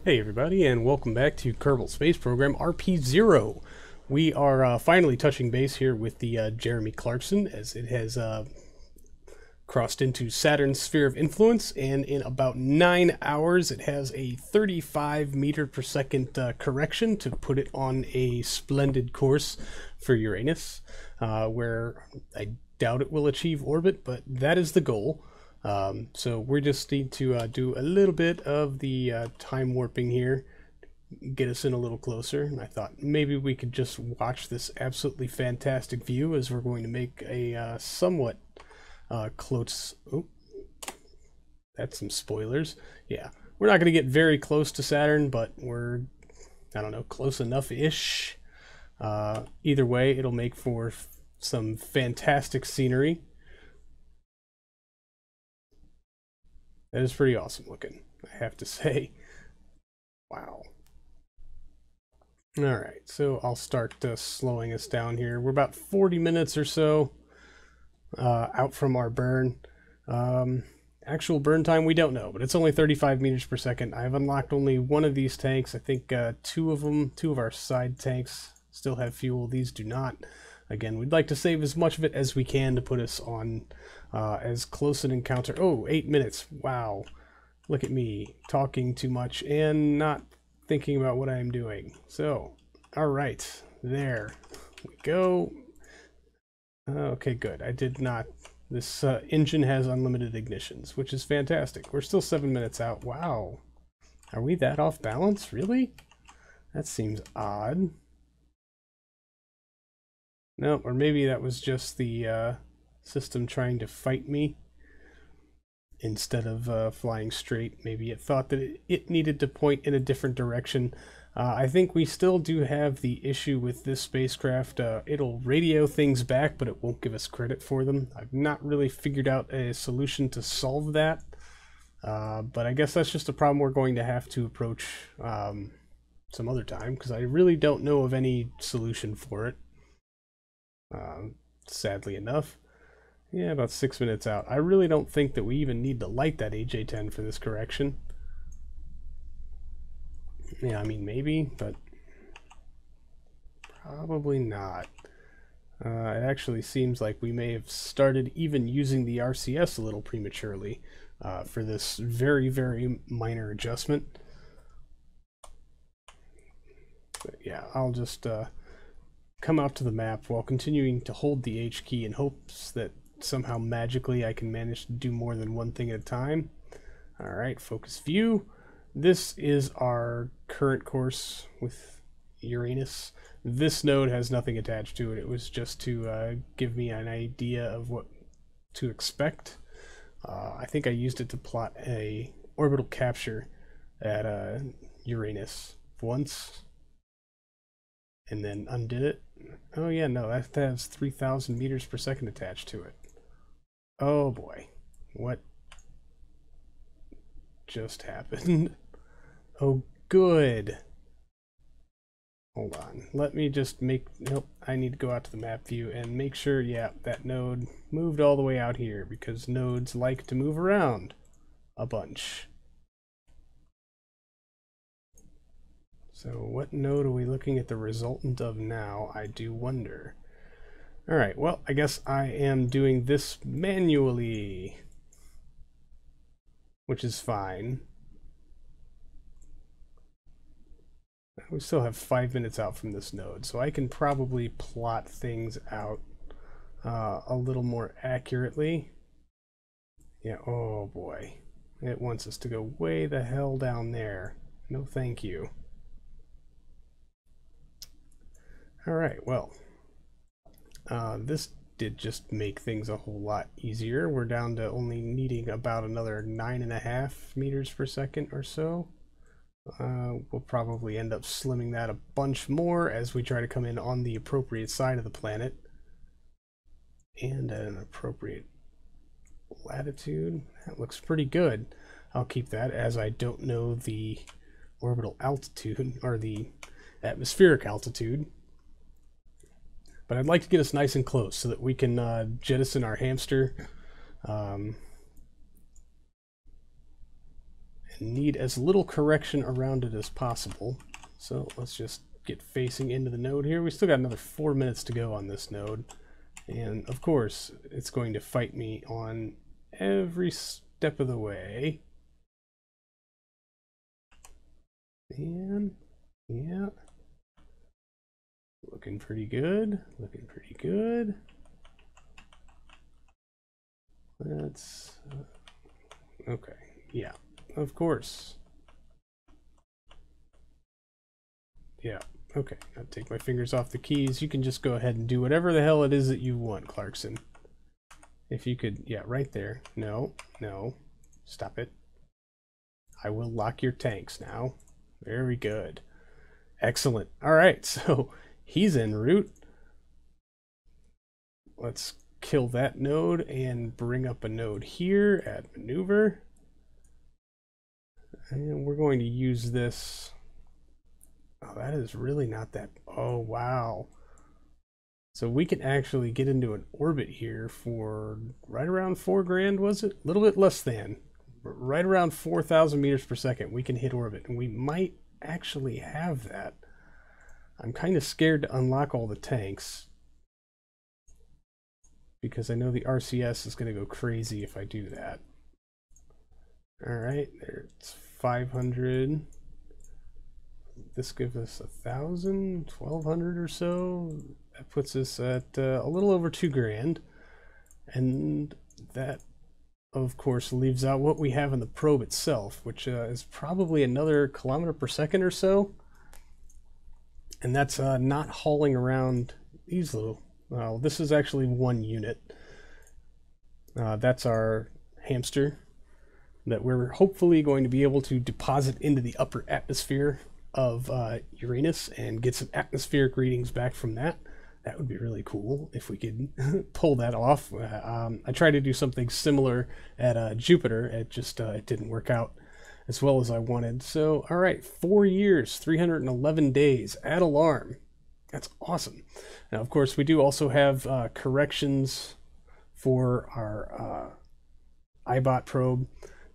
Hey everybody, and welcome back to Kerbal Space Program RP-0. We are finally touching base here with the Jeremy Clarkson, as it has crossed into Saturn's sphere of influence, and in about 9 hours it has a 35 meter per second correction to put it on a splendid course for Uranus, where I doubt it will achieve orbit, but that is the goal. So we just need to do a little bit of the time warping here, get us in a little closer. And I thought maybe we could just watch this absolutely fantastic view as we're going to make a somewhat close... Oh, that's some spoilers. Yeah, we're not going to get very close to Saturn, but we're, I don't know, close enough-ish. Either way, it'll make for some fantastic scenery. That is pretty awesome looking, I have to say. Wow. Alright, so I'll start slowing us down here. We're about 40 minutes or so out from our burn. Actual burn time, we don't know, but it's only 35 meters per second. I've unlocked only one of these tanks. I think two of our side tanks still have fuel. These do not. Again, we'd like to save as much of it as we can to put us on as close an encounter. Oh, 8 minutes. Wow. Look at me talking too much and not thinking about what I'm doing. So, all right. There we go. Okay, good. I did not. This engine has unlimited ignitions, which is fantastic. We're still 7 minutes out. Wow. Are we that off balance? Really? That seems odd. No, or maybe that was just the system trying to fight me instead of flying straight. Maybe it thought that it needed to point in a different direction. I think we still do have the issue with this spacecraft. It'll radio things back, but it won't give us credit for them. I've not really figured out a solution to solve that, but I guess that's just a problem we're going to have to approach some other time, because I really don't know of any solution for it. Sadly enough. Yeah, about 6 minutes out. I really don't think that we even need to light that AJ-10 for this correction. Yeah, I mean, maybe, but probably not. It actually seems like we may have started even using the RCS a little prematurely for this very, very minor adjustment. But yeah, I'll just come out to the map while continuing to hold the H key in hopes that somehow magically I can manage to do more than one thing at a time. Alright, focus view. This is our current course with Uranus. This node has nothing attached to it. It was just to give me an idea of what to expect. I think I used it to plot a orbital capture at Uranus once, and then undid it. Oh yeah, no, that has 3,000 meters per second attached to it. Oh boy, what just happened? Oh good. Hold on, let me just make, nope, I need to go out to the map view and make sure, yeah, that node moved all the way out here, because nodes like to move around a bunch. So what node are we looking at the resultant of now, I do wonder. Alright, well, I guess I am doing this manually, which is fine. We still have 5 minutes out from this node, so I can probably plot things out a little more accurately. Yeah, oh boy. It wants us to go way the hell down there. No thank you. Alright, well, this did just make things a whole lot easier. We're down to only needing about another 9.5 meters per second or so. We'll probably end up slimming that a bunch more as we try to come in on the appropriate side of the planet. And at an appropriate latitude. That looks pretty good. I'll keep that, as I don't know the orbital altitude, or the atmospheric altitude. But I'd like to get us nice and close so that we can jettison our hamster and need as little correction around it as possible. So let's just get facing into the node here. We still got another 4 minutes to go on this node. And of course, it's going to fight me on every step of the way. And yeah, looking pretty good, looking pretty good. Let's, okay, yeah, of course. Yeah, okay, I'll take my fingers off the keys. You can just go ahead and do whatever the hell it is that you want, Clarkson. If you could, yeah, right there. No, no, stop it. I will lock your tanks now. Very good. Excellent. All right, so he's en route. Let's kill that node and bring up a node here, add maneuver. And we're going to use this. Oh, that is really not that. Oh, wow. So we can actually get into an orbit here for right around 4 grand, was it? A little bit less than. Right around 4,000 meters per second, we can hit orbit. And we might actually have that. I'm kind of scared to unlock all the tanks, because I know the RCS is going to go crazy if I do that. Alright, there's 500. This gives us 1,000, 1,200 or so. That puts us at a little over 2 grand. And that, of course, leaves out what we have in the probe itself, which is probably another kilometer per second or so. And that's not hauling around these little. Well, this is actually 1 unit. That's our hamster that we're hopefully going to be able to deposit into the upper atmosphere of Uranus and get some atmospheric readings back from that. That would be really cool if we could pull that off. I tried to do something similar at Jupiter. It just it didn't work out as well as I wanted. So, all right, 4 years, 311 days, add alarm. That's awesome. Now, of course, we do also have corrections for our iBot probe.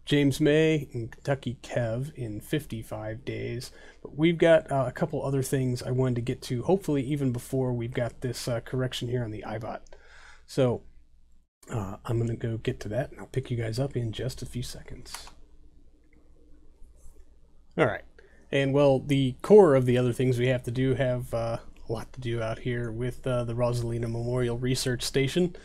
James May and Kentucky Kev in 55 days. But we've got a couple other things I wanted to get to, hopefully even before we've got this correction here on the iBot. So I'm going to go get to that, and I'll pick you guys up in just a few seconds. All right. And, well, the core of the other things we have to do have a lot to do out here with the Rosalina Memorial Research Station.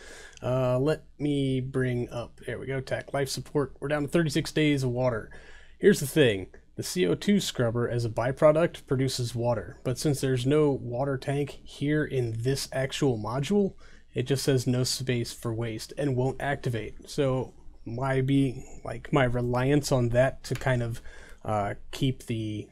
Let me bring up, there we go, TAC life support. We're down to 36 days of water. Here's the thing. The CO2 scrubber as a byproduct produces water, but since there's no water tank here in this actual module, it just says no space for waste and won't activate. So my reliance on that to kind of keep the,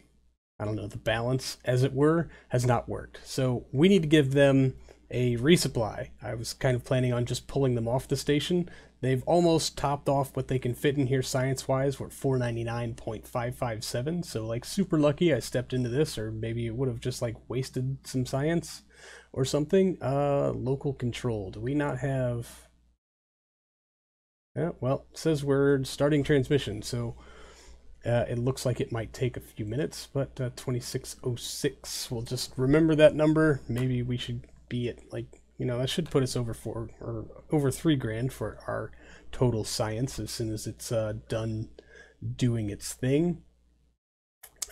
I don't know, the balance, as it were, has not worked. So we need to give them a resupply. I was kind of planning on just pulling them off the station. They've almost topped off what they can fit in here science-wise. We're at 499.557, so like super lucky I stepped into this, or maybe it would have just like wasted some science or something. Local control. Do we not have... Yeah, well, it says we're starting transmission, so it looks like it might take a few minutes, but 2606. We'll just remember that number. Maybe we should be at, like, you know, that should put us over 4 or over 3 grand for our total science as soon as it's done doing its thing.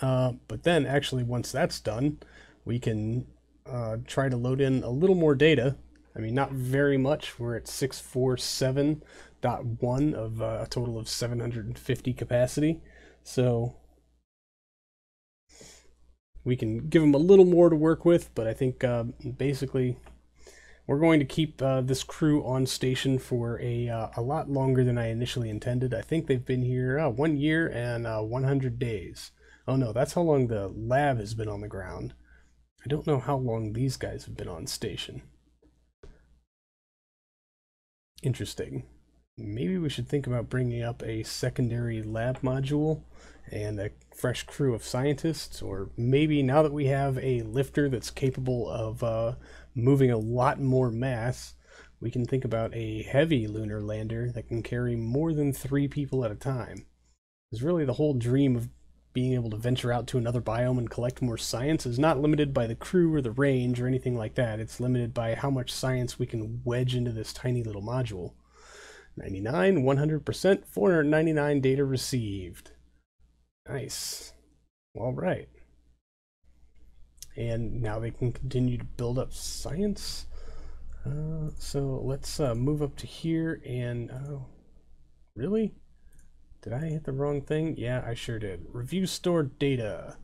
But then actually once that's done, we can try to load in a little more data. I mean, not very much. We're at 647.1 of a total of 750 capacity. So we can give them a little more to work with, but I think basically we're going to keep this crew on station for a lot longer than I initially intended. I think they've been here 1 year and 100 days. Oh no, that's how long the lab has been on the ground. I don't know how long these guys have been on station. Interesting. Maybe we should think about bringing up a secondary lab module and a fresh crew of scientists, or maybe now that we have a lifter that's capable of moving a lot more mass, we can think about a heavy lunar lander that can carry more than 3 people at a time. Because really the whole dream of being able to venture out to another biome and collect more science is not limited by the crew or the range or anything like that. It's limited by how much science we can wedge into this tiny little module. 99, 100%, 499 data received. Nice. All right. And now they can continue to build up science. So let's move up to here and... really? Did I hit the wrong thing? Yeah, I sure did. Review stored data.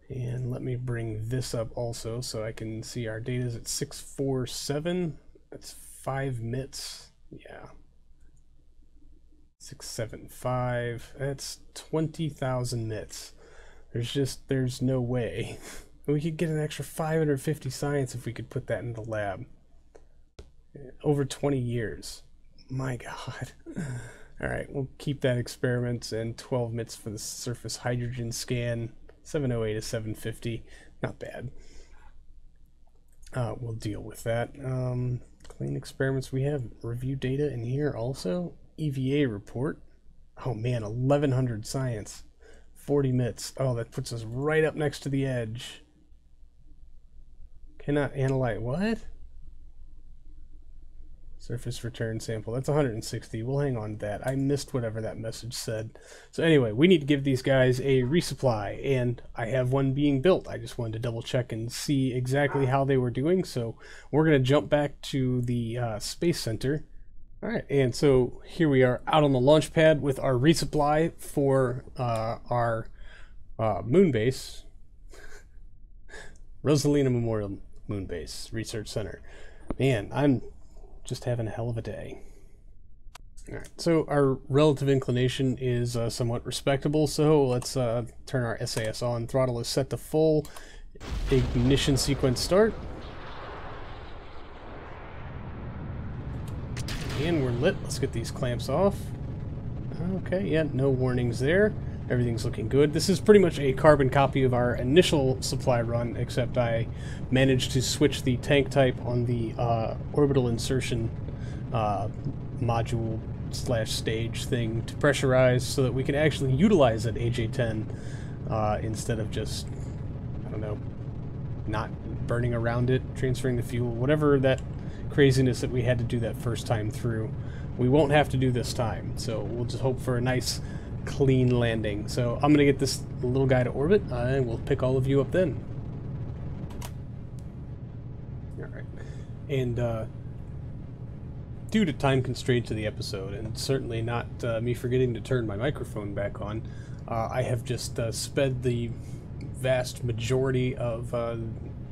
And let me bring this up also so I can see our data is at 647. That's 5 MITs. Yeah. 675. That's 20,000 MITs. There's no way. We could get an extra 550 science if we could put that in the lab. Over 20 years. My God. Alright, we'll keep that experiment, and 12 MITs for the surface hydrogen scan. 708 to 750. Not bad. We'll deal with that. Clean experiments. We have review data in here also. EVA report. Oh man, 1100 science. 40 MITs. Oh, that puts us right up next to the edge. Cannot analyze. What? Surface return sample. That's 160. We'll hang on to that. I missed whatever that message said. So anyway, we need to give these guys a resupply, and I have one being built. I just wanted to double check and see exactly how they were doing. So we're going to jump back to the Space Center. All right, and so here we are out on the launch pad with our resupply for our moon base. Rosalina Memorial Moon Base Research Center. Man, I'm just having a hell of a day. Alright, so our relative inclination is somewhat respectable, so let's turn our SAS on. Throttle is set to full. Ignition sequence start. And we're lit. Let's get these clamps off. Okay, yeah, no warnings there. Everything's looking good. This is pretty much a carbon copy of our initial supply run, except I managed to switch the tank type on the orbital insertion module / stage thing to pressurize so that we can actually utilize that AJ-10 instead of just, I don't know, not burning around it, transferring the fuel, whatever that craziness that we had to do that first time through. We won't have to do this time, so we'll just hope for a nice clean landing. So I'm gonna get this little guy to orbit and we'll pick all of you up then. Alright, and due to time constraints of the episode, and certainly not me forgetting to turn my microphone back on, I have just sped the vast majority of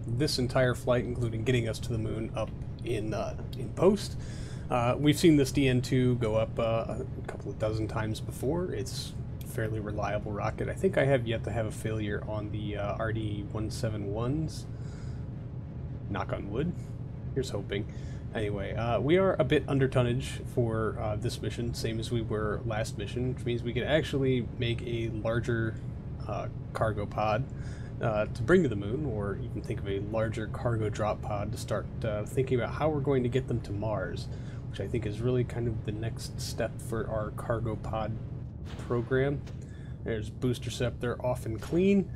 this entire flight, including getting us to the moon, up in post. We've seen this DN2 go up a couple of dozen times before. It's a fairly reliable rocket. I think I have yet to have a failure on the RD-171s. Knock on wood. Here's hoping. Anyway, we are a bit under tonnage for this mission, same as we were last mission, which means we can actually make a larger cargo pod to bring to the moon, or even think of a larger cargo drop pod to start thinking about how we're going to get them to Mars, which I think is really kind of the next step for our cargo pod program. There's booster scepter off and clean,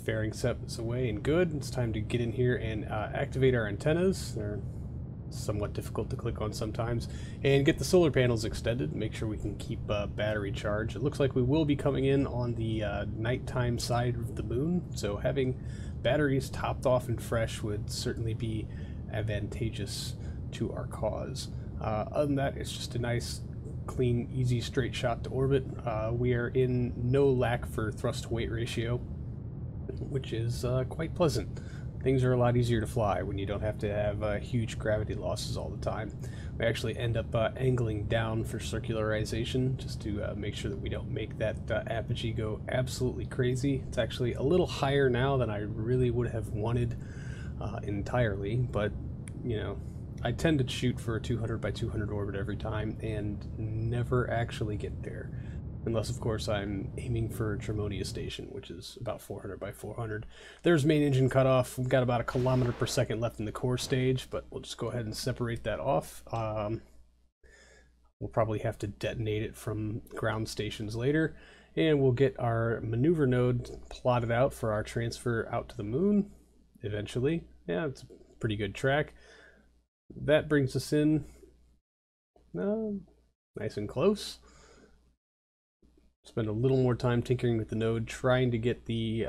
fairing set is away and good. It's time to get in here and activate our antennas. They're somewhat difficult to click on sometimes, and get the solar panels extended, make sure we can keep battery charge. It looks like we will be coming in on the nighttime side of the moon, so having batteries topped off and fresh would certainly be advantageous to our cause. Other than that, it's just a nice, clean, easy, straight shot to orbit. We are in no lack for thrust-to-weight ratio, which is quite pleasant. Things are a lot easier to fly when you don't have to have huge gravity losses all the time. We actually end up angling down for circularization, just to make sure that we don't make that apogee go absolutely crazy. It's actually a little higher now than I really would have wanted entirely, but, you know, I tend to shoot for a 200 by 200 orbit every time and never actually get there. Unless, of course, I'm aiming for Tremonia Station, which is about 400 by 400. There's main engine cutoff. We've got about 1 kilometer per second left in the core stage, but we'll just go ahead and separate that off. We'll probably have to detonate it from ground stations later. And we'll get our maneuver node plotted out for our transfer out to the moon eventually. Yeah, it's a pretty good track. That brings us in nice and close. Spend a little more time tinkering with the node, trying to get the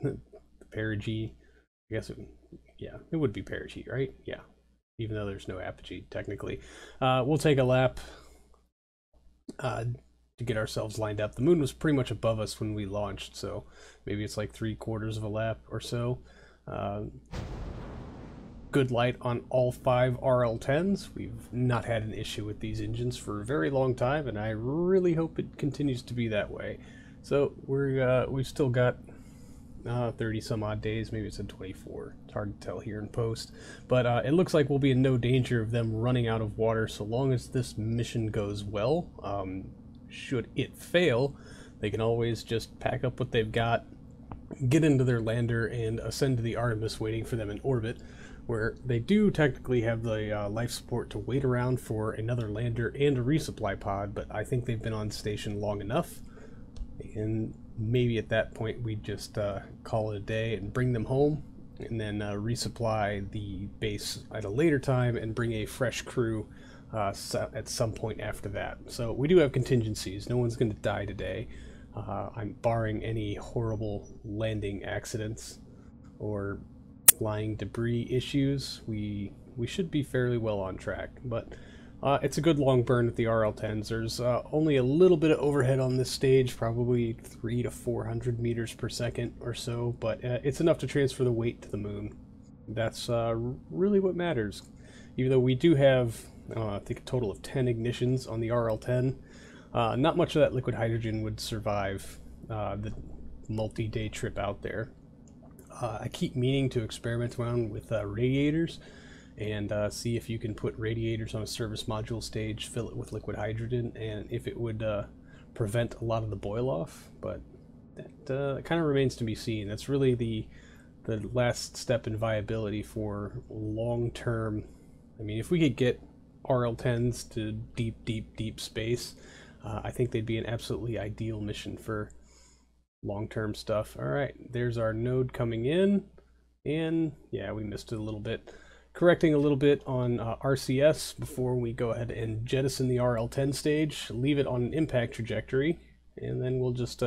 the perigee. I guess it would be perigee, right? Yeah, even though there's no apogee technically. We'll take a lap to get ourselves lined up. The moon was pretty much above us when we launched, so maybe it's like 3/4 of a lap or so. Good light on all 5 RL-10s. We've not had an issue with these engines for a very long time, and I really hope it continues to be that way. So we've still got 30 some odd days, maybe it's a 24. It's hard to tell here in post, but it looks like we'll be in no danger of them running out of water so long as this mission goes well. Should it fail, they can always just pack up what they've got, get into their lander, and ascend to the Artemis waiting for them in orbit, where they do technically have the life support to wait around for another lander and a resupply pod, but I think they've been on station long enough, and maybe at that point we just call it a day and bring them home, and then resupply the base at a later time and bring a fresh crew at some point after that. So we do have contingencies. No one's going to die today. I'm barring any horrible landing accidents or flying debris issues. We should be fairly well on track, but it's a good long burn with the RL-10s. There's only a little bit of overhead on this stage, probably 300 to 400 meters per second or so, but it's enough to transfer the weight to the moon. That's really what matters. Even though we do have, I think, a total of 10 ignitions on the RL-10, not much of that liquid hydrogen would survive the multi-day trip out there. I keep meaning to experiment around with radiators and see if you can put radiators on a service module stage, fill it with liquid hydrogen, and if it would prevent a lot of the boil off, but that kind of remains to be seen. That's really the last step in viability for long-term. I mean, if we could get RL-10s to deep space, I think they'd be an absolutely ideal mission for long-term stuff. All right, there's our node coming in, and yeah, we missed it a little bit. Correcting a little bit on RCS before we go ahead and jettison the RL-10 stage, leave it on an impact trajectory, and then we'll just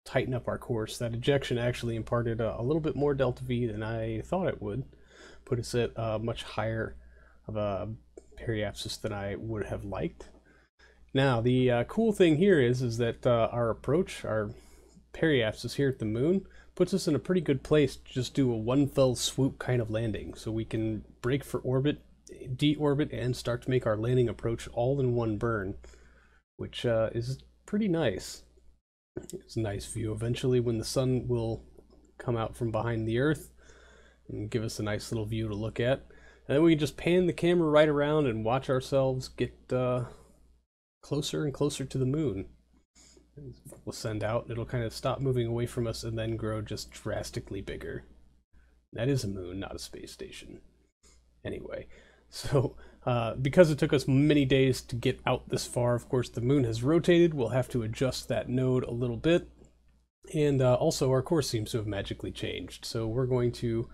tighten up our course. That ejection actually imparted a little bit more delta V than I thought it would, put us at much higher of a periapsis than I would have liked. Now, the cool thing here is that our approach, our periapsis here at the moon, puts us in a pretty good place to just do a one fell swoop kind of landing. So we can break for orbit, deorbit, and start to make our landing approach all in one burn, which is pretty nice. It's a nice view eventually when the sun will come out from behind the Earth and give us a nice little view to look at. And then we can just pan the camera right around and watch ourselves get closer and closer to the moon. We'll send out, and it'll kind of stop moving away from us and then grow just drastically bigger. That is a moon, not a space station. Anyway, so because it took us many days to get out this far, of course the moon has rotated. We'll have to adjust that node a little bit. And also our course seems to have magically changed. So we're going to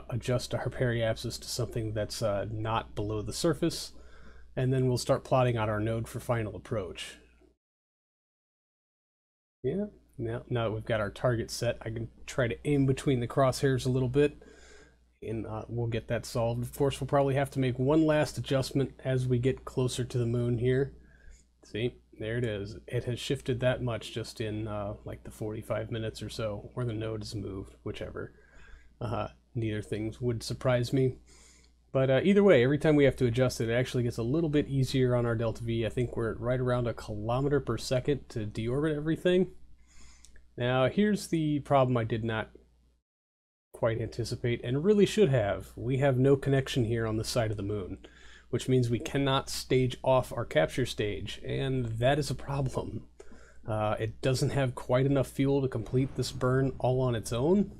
adjust our periapsis to something that's not below the surface. And then we'll start plotting out our node for final approach. Yeah, now that we've got our target set, I can try to aim between the crosshairs a little bit, and we'll get that solved. Of course, we'll probably have to make one last adjustment as we get closer to the moon here. See, there it is. It has shifted that much just in like the 45 minutes or so, or the node has moved, whichever. Neither things would surprise me. But either way, every time we have to adjust it, it actually gets a little bit easier on our delta V. I think we're at right around 1 kilometer per second to deorbit everything. Now, here's the problem I did not quite anticipate, and really should have. We have no connection here on the side of the moon, which means we cannot stage off our capture stage, and that is a problem. It doesn't have quite enough fuel to complete this burn all on its own.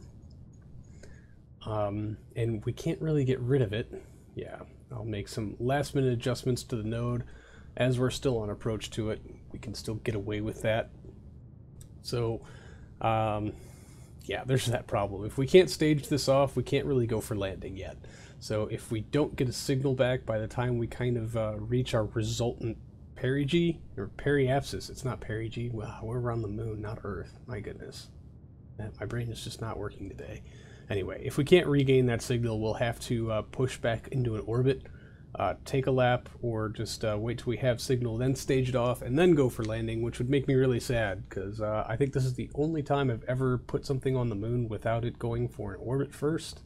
And we can't really get rid of it. Yeah, I'll make some last minute adjustments to the node. as we're still on approach to it, we can still get away with that. So, yeah, there's that problem. If we can't stage this off, we can't really go for landing yet. So if we don't get a signal back by the time we kind of reach our resultant perigee, or periapsis, it's not perigee, wow, we're around the moon, not Earth, my goodness. My brain is just not working today. Anyway, if we can't regain that signal, we'll have to push back into an orbit, take a lap, or just wait till we have signal, then stage it off, and then go for landing, which would make me really sad, because I think this is the only time I've ever put something on the moon without it going for an orbit first.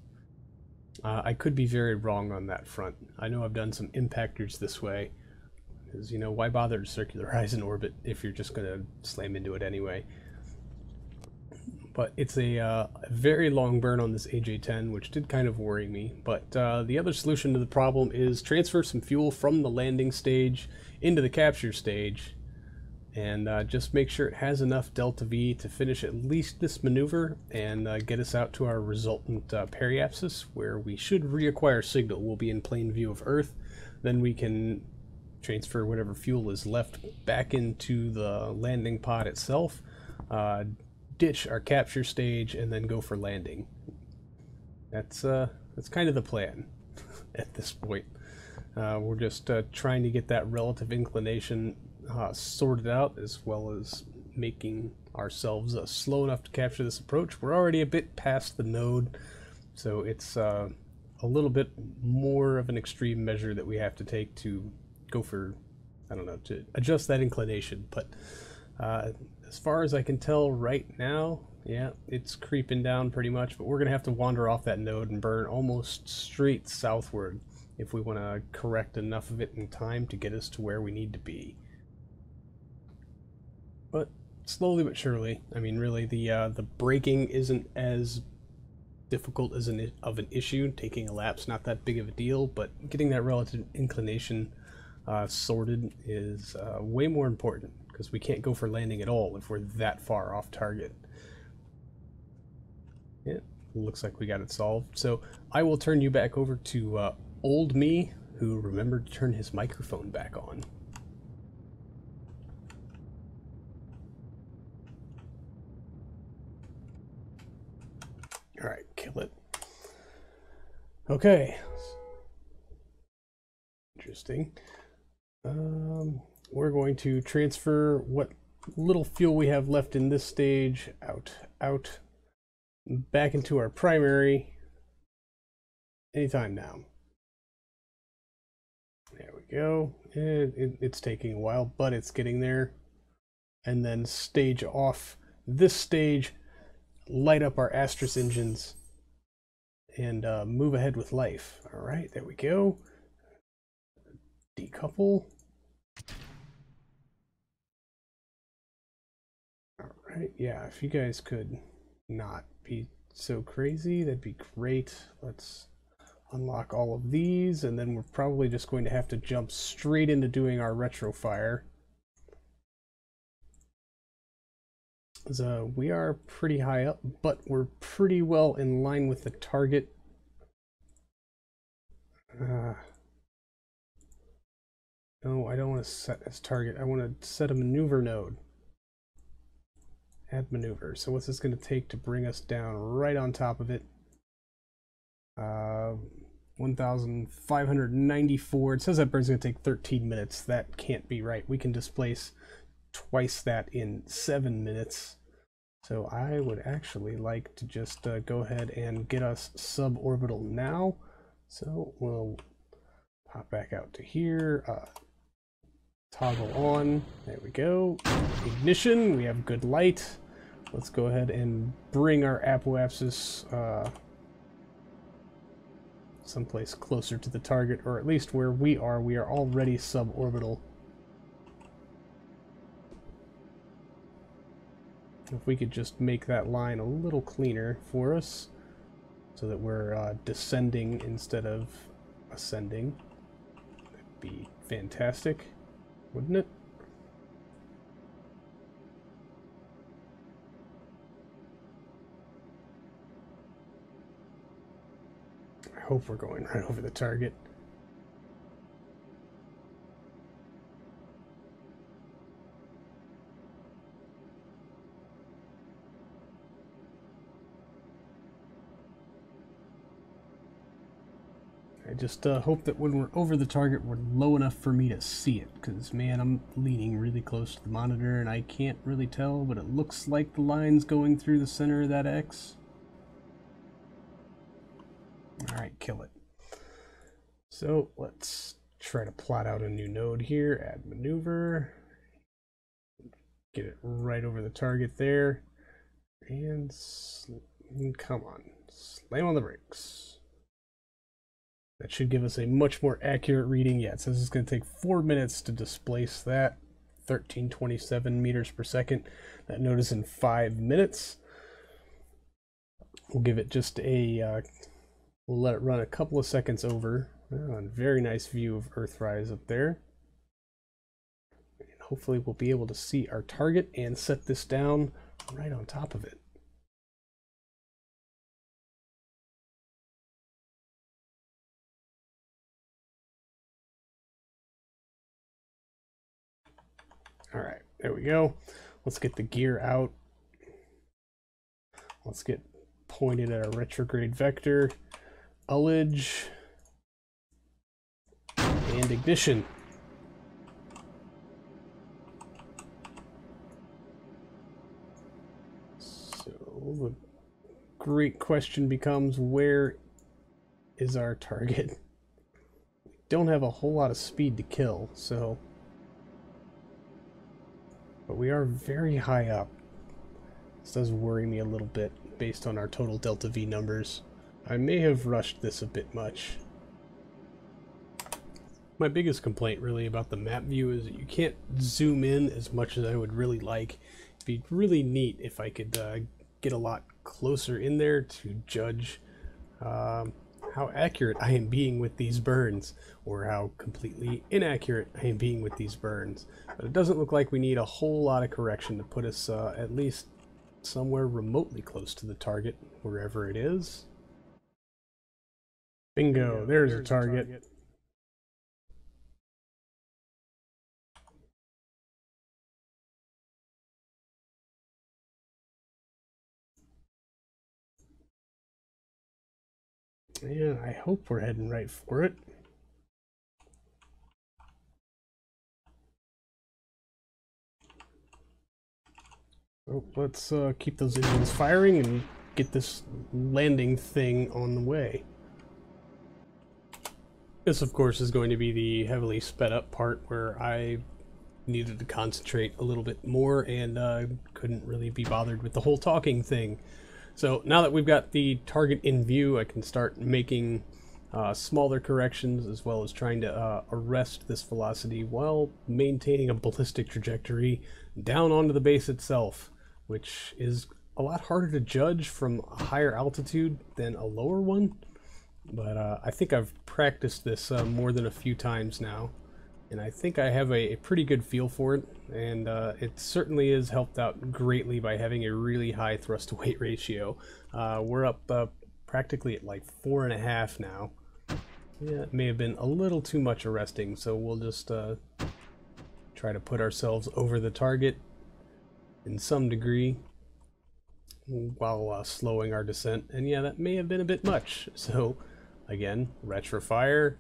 I could be very wrong on that front. I know I've done some impactors this way, because, you know, why bother to circularize an orbit if you're just going to slam into it anyway? But it's a very long burn on this AJ-10, which did kind of worry me. But the other solution to the problem is transfer some fuel from the landing stage into the capture stage, and just make sure it has enough delta V to finish at least this maneuver and get us out to our resultant periapsis, where we should reacquire signal. We'll be in plain view of Earth. Then we can transfer whatever fuel is left back into the landing pod itself, ditch our capture stage, and then go for landing. That's kind of the plan at this point. We're just trying to get that relative inclination sorted out, as well as making ourselves slow enough to capture this approach. We're already a bit past the node, so it's a little bit more of an extreme measure that we have to take to go for, I don't know, to adjust that inclination. But as far as I can tell right now, yeah, it's creeping down pretty much, but we're going to have to wander off that node and burn almost straight southward if we want to correct enough of it in time to get us to where we need to be. But slowly but surely, I mean, really, the braking isn't as difficult as of an issue. Taking a lap's not that big of a deal, but getting that relative inclination sorted is way more important, because we can't go for landing at all if we're that far off target. Yeah, looks like we got it solved. So I will turn you back over to old me, who remembered to turn his microphone back on. All right, kill it. Okay. Interesting. We're going to transfer what little fuel we have left in this stage out, back into our primary anytime now. There we go. It's taking a while, but it's getting there. And then stage off this stage, light up our Astris engines, and move ahead with life. All right, there we go. Decouple. Alright, yeah, if you guys could not be so crazy, that'd be great. Let's unlock all of these, and then we're probably just going to have to jump straight into doing our retrofire. So we are pretty high up, but we're pretty well in line with the target. No, I don't want to set as target. I want to set a maneuver node. Add maneuver. So what's this going to take to bring us down right on top of it? 1,594. It says that burn's going to take 13 minutes. That can't be right. We can displace twice that in 7 minutes. So I would actually like to just go ahead and get us suborbital now. So we'll pop back out to here. Toggle on. There we go. Ignition. We have good light. Let's go ahead and bring our apoapsis someplace closer to the target, or at least where we are. We are already suborbital. If we could just make that line a little cleaner for us, so that we're descending instead of ascending, that'd be fantastic, wouldn't it? I hope we're going right over the target. I just hope that when we're over the target, we're low enough for me to see it, because, man, I'm leaning really close to the monitor, and I can't really tell, but it looks like the line's going through the center of that X. Alright, kill it. So, let's try to plot out a new node here, add maneuver, get it right over the target there, and come on, slam on the brakes. That should give us a much more accurate reading. Yeah, it says it's going to take 4 minutes to displace that. 1327 meters per second. That node is in 5 minutes. We'll give it just a, we'll let it run a couple of seconds over. Very nice view of Earthrise up there. And hopefully we'll be able to see our target and set this down right on top of it. All right, there we go. Let's get the gear out. Let's get pointed at our retrograde vector, ullage, and ignition. So the great question becomes, where is our target? We don't have a whole lot of speed to kill, so... But we are very high up. This does worry me a little bit based on our total delta V numbers. I may have rushed this a bit much. My biggest complaint really about the map view is that you can't zoom in as much as I would really like. It'd be really neat if I could get a lot closer in there to judge how accurate I am being with these burns, or how completely inaccurate I am being with these burns. But it doesn't look like we need a whole lot of correction to put us at least somewhere remotely close to the target, wherever it is. Bingo, there's a target. And I hope we're heading right for it. So let's keep those engines firing and get this landing thing on the way. This, of course, is going to be the heavily sped up part where I needed to concentrate a little bit more and couldn't really be bothered with the whole talking thing. So now that we've got the target in view, I can start making smaller corrections, as well as trying to arrest this velocity while maintaining a ballistic trajectory down onto the base itself, which is a lot harder to judge from a higher altitude than a lower one. But I think I've practiced this more than a few times now, and I think I have a pretty good feel for it, and it certainly is helped out greatly by having a really high thrust to weight ratio. We're up practically at like 4.5 now. Yeah, it may have been a little too much arresting, so we'll just try to put ourselves over the target in some degree while slowing our descent. And yeah, that may have been a bit much, so again, retrofire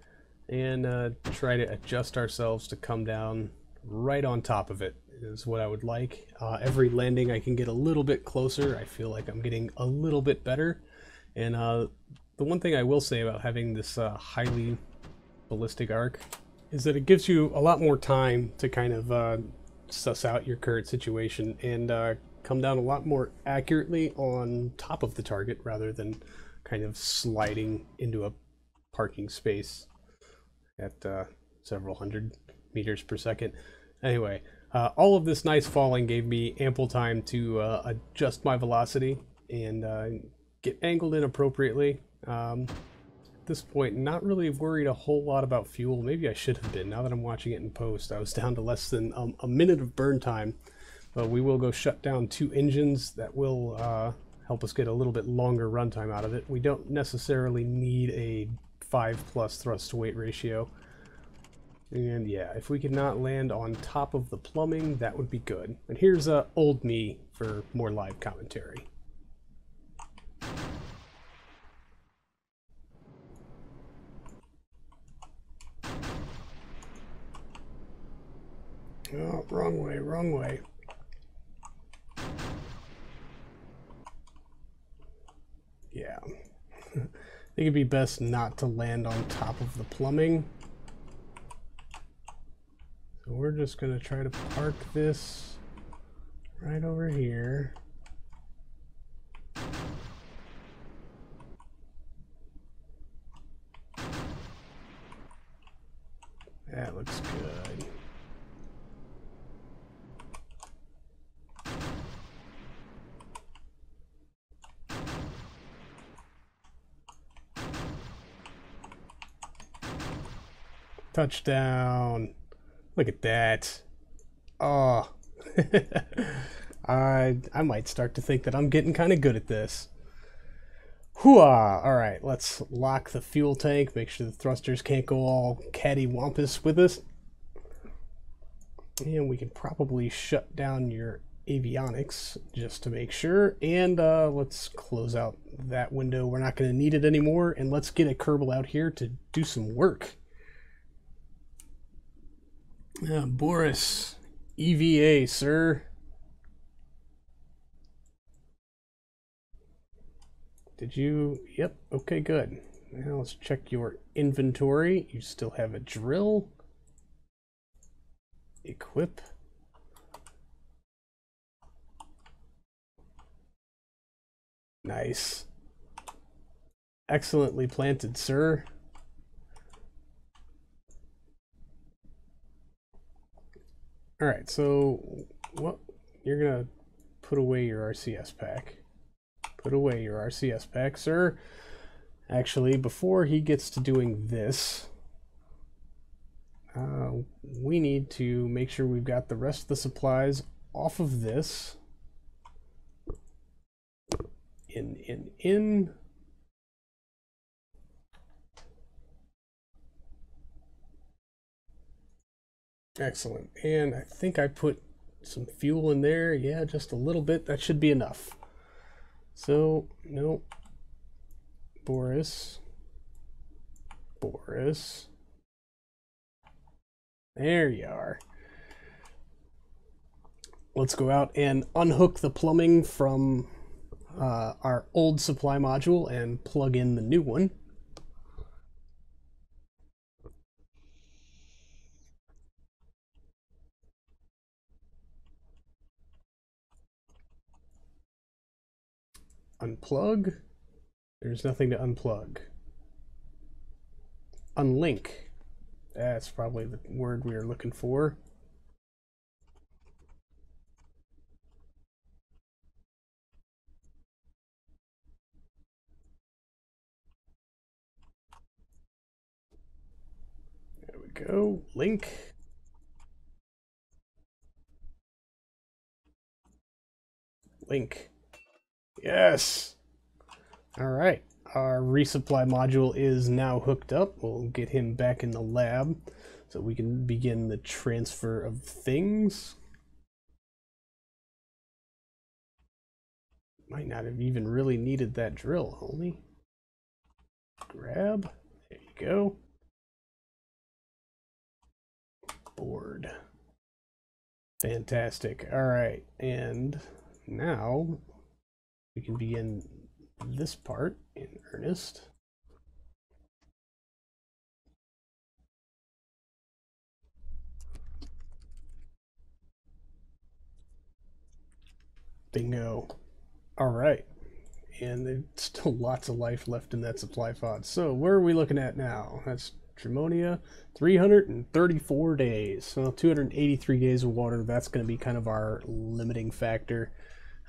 and try to adjust ourselves to come down right on top of it is what I would like. Every landing I can get a little bit closer. I feel like I'm getting a little bit better. And the one thing I will say about having this highly ballistic arc is that it gives you a lot more time to kind of suss out your current situation and come down a lot more accurately on top of the target rather than kind of sliding into a parking space at several hundred meters per second. Anyway, all of this nice falling gave me ample time to adjust my velocity and get angled in appropriately. At this point, not really worried a whole lot about fuel. Maybe I should have been. Now that I'm watching it in post, I was down to less than a minute of burn time. But we will go shut down 2 engines. That will help us get a little bit longer runtime out of it. We don't necessarily need a 5+ thrust to weight ratio. And yeah, if we could not land on top of the plumbing, that would be good. And here's old me for more live commentary. Oh, wrong way, wrong way. Yeah. I think it'd be best not to land on top of the plumbing. So we're just going to try to park this right over here. That looks good. Touchdown. Look at that. Oh. I might start to think that I'm getting kind of good at this. Hooah! Alright, let's lock the fuel tank, make sure the thrusters can't go all cattywampus with us. And we can probably shut down your avionics just to make sure. And let's close out that window. We're not going to need it anymore. And let's get a Kerbal out here to do some work. Boris, EVA, sir. Did you? Yep. Okay, good. Now let's check your inventory. You still have a drill. Equip. Nice. Excellently planted, sir. All right, so what you're gonna put away your RCS pack. Put away your RCS pack, sir. Actually, before he gets to doing this, we need to make sure we've got the rest of the supplies off of this. In. Excellent. And I think I put some fuel in there. Yeah, just a little bit. That should be enough. So, no. Boris. There you are. Let's go out and unhook the plumbing from our old supply module and plug in the new one. Unplug. There's nothing to unplug. Unlink. That's probably the word we are looking for. There we go. Link. Link. Yes. All right. Our resupply module is now hooked up. We'll get him back in the lab so we can begin the transfer of things. Might not have even really needed that drill, homie. Grab. There you go. Board. Fantastic. All right. And now we can begin this part in earnest. Bingo. All right. And there's still lots of life left in that supply pod. So where are we looking at now? That's Tremonia, 334 days. Well, 283 days of water. That's going to be kind of our limiting factor.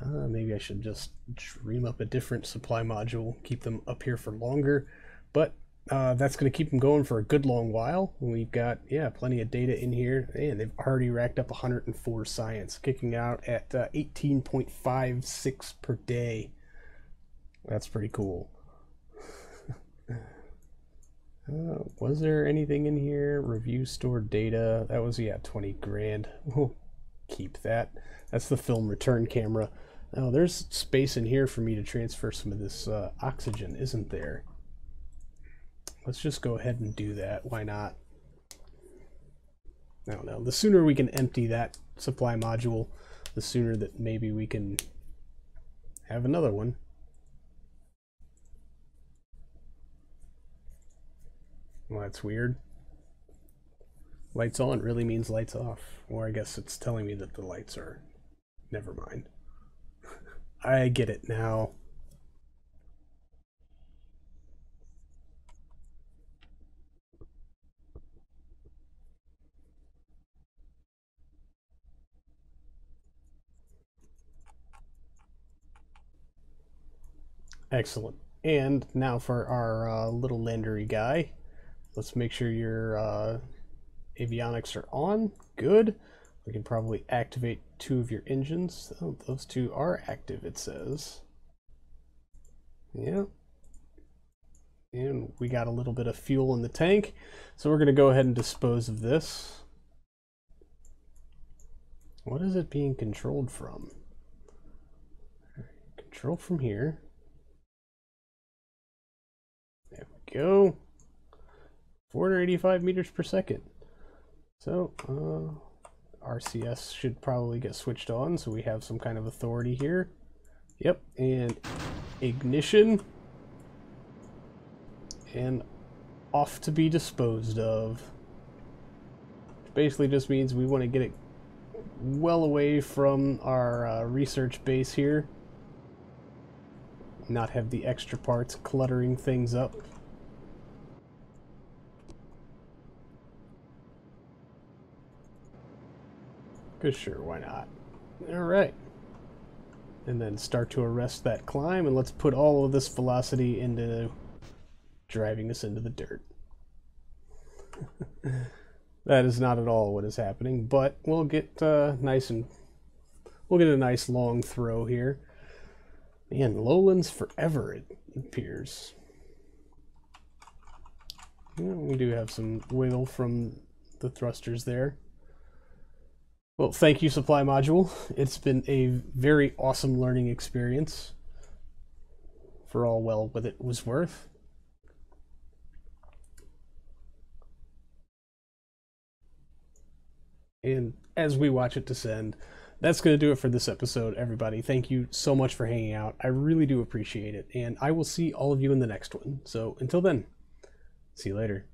Maybe I should just dream up a different supply module, keep them up here for longer. But that's going to keep them going for a good long while. We've got, yeah, plenty of data in here. And they've already racked up 104 science, kicking out at 18.56 per day. That's pretty cool. Was there anything in here? Review stored data. That was, yeah, 20 grand. We'll keep that. That's the film return camera. Now, there's space in here for me to transfer some of this oxygen, isn't there? Let's just go ahead and do that. Why not? I don't know. The sooner we can empty that supply module, the sooner that maybe we can have another one. Well, that's weird. Lights on really means lights off. Or I guess it's telling me that the lights are... Never mind. I get it now. Excellent. And now for our little landery guy. Let's make sure your avionics are on. Good. We can probably activate 2 of your engines. Oh, those 2 are active, it says. Yeah. And we got a little bit of fuel in the tank. So we're going to go ahead and dispose of this. What is it being controlled from? Control from here. There we go. 485 meters per second. So, RCS should probably get switched on, so we have some kind of authority here. Yep, and ignition. And off to be disposed of. Which basically just means we want to get it well away from our research base here. Not have the extra parts cluttering things up. Because sure, why not? Alright. And then start to arrest that climb, and let's put all of this velocity into driving us into the dirt. That is not at all what is happening, but we'll get we'll get a nice long throw here. Man, lowlands forever, it appears. Yeah, we do have some wiggle from the thrusters there. Well, thank you, Supply Module. It's been a very awesome learning experience. For all well what it was worth. And as we watch it descend, that's going to do it for this episode, everybody. Thank you so much for hanging out. I really do appreciate it. And I will see all of you in the next one. So until then, see you later.